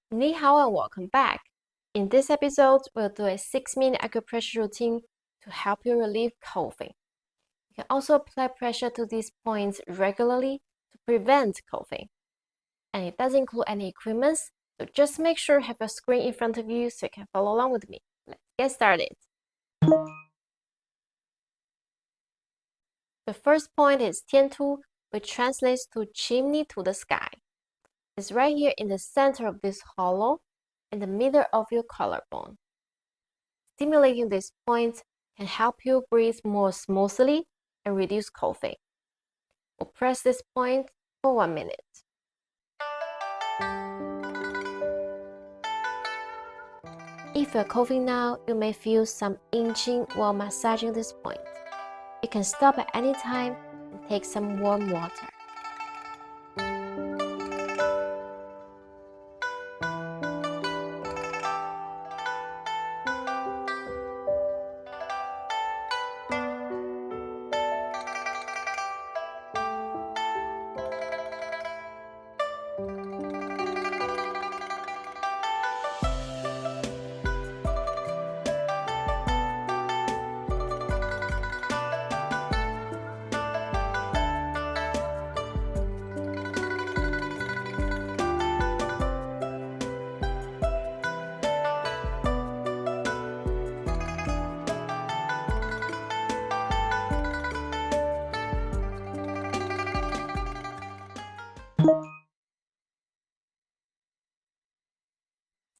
Ni hao and welcome back. In this episode, we'll do a 6-minute acupressure routine to help you relieve coughing. You can also apply pressure to these points regularly to prevent coughing. And it doesn't include any equipment, so just make sure you have a screen in front of you so you can follow along with me. Let's get started. The first point is tiantu, which translates to chimney to the sky. It's right here in the center of this hollow, in the middle of your collarbone. Stimulating this point can help you breathe more smoothly and reduce coughing. We'll press this point for 1 minute. If you're coughing now, you may feel some itching while massaging this point. You can stop at any time and take some warm water.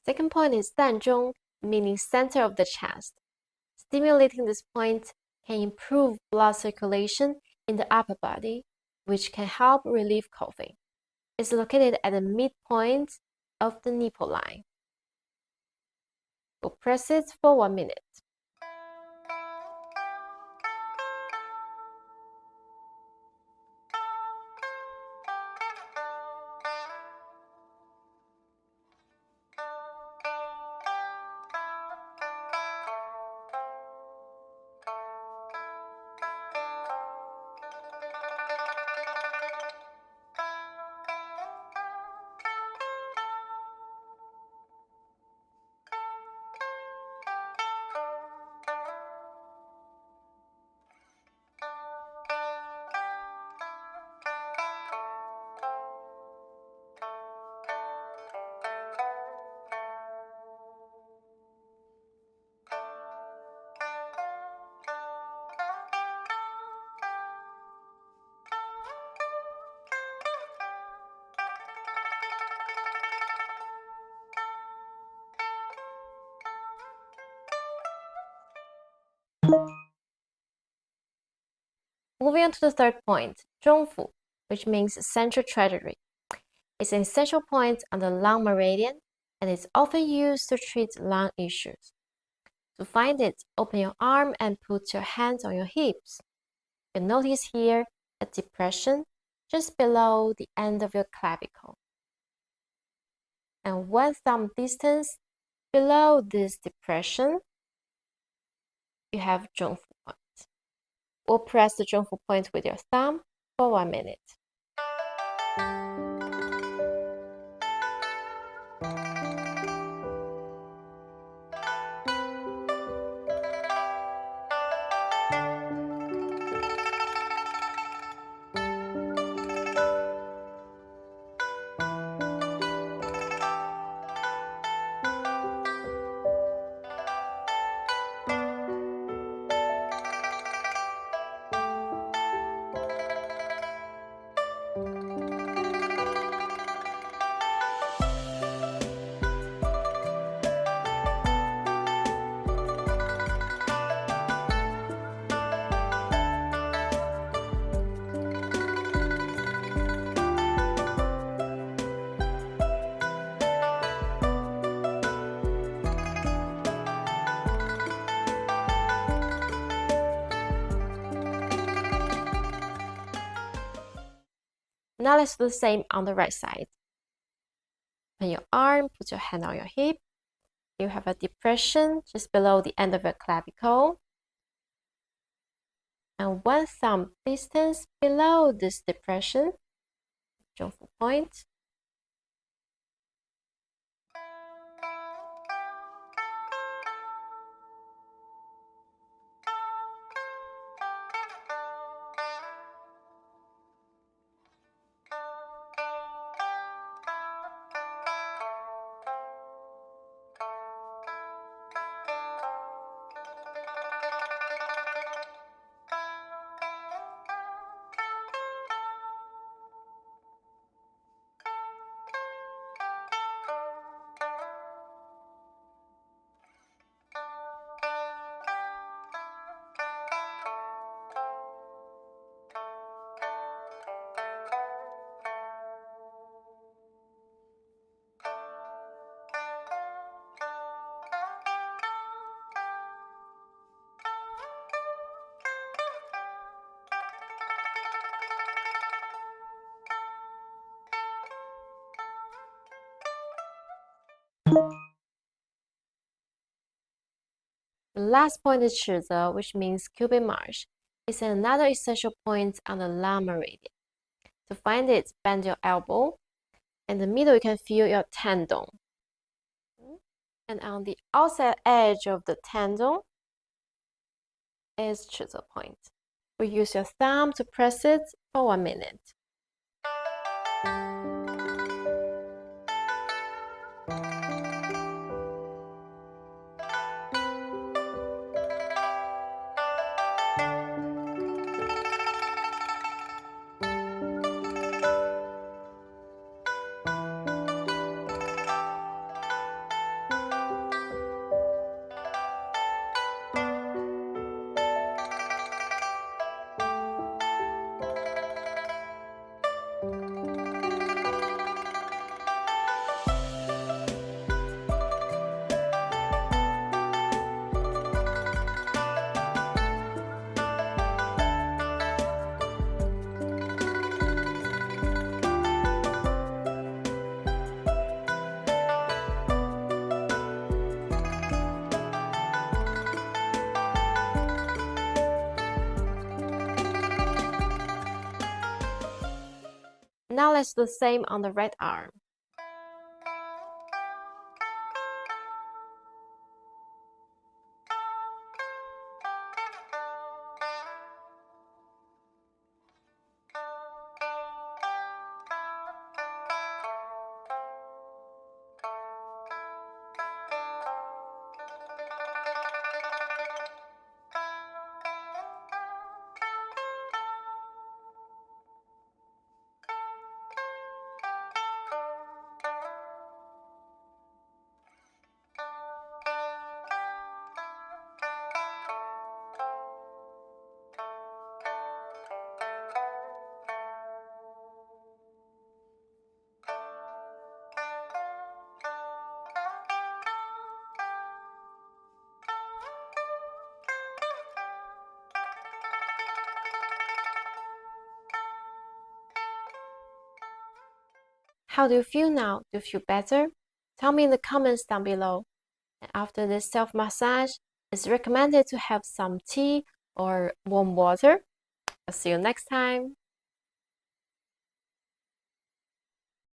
Second point is danzhong, meaning center of the chest. Stimulating this point can improve blood circulation in the upper body, which can help relieve coughing. It's located at the midpoint of the nipple line. We'll press it for 1 minute. Moving on to the third point, zhognfu, which means central treasury. It's an essential point on the lung meridian and is often used to treat lung issues. To find it, open your arm and put your hands on your hips. You'll notice here a depression just below the end of your clavicle. And 1 thumb distance below this depression, you have zhognfu point. We'll press the zhognfu point with your thumb for 1 minute. Now let's do the same on the right side. Open your arm, put your hand on your hip. You have a depression just below the end of your clavicle. And 1 thumb distance below this depression, zhognfu point. The last point is 尺则, which means cubit marsh. It's another essential point on the long meridian. To find it, bend your elbow. In the middle, you can feel your tendon. And on the outside edge of the tendon is 尺则 point. We use your thumb to press it for 1 minute. Now let's do the same on the right arm. How do you feel now? Do you feel better? Tell me in the comments down below. And after this self-massage, it's recommended to have some tea or warm water. I'll see you next time.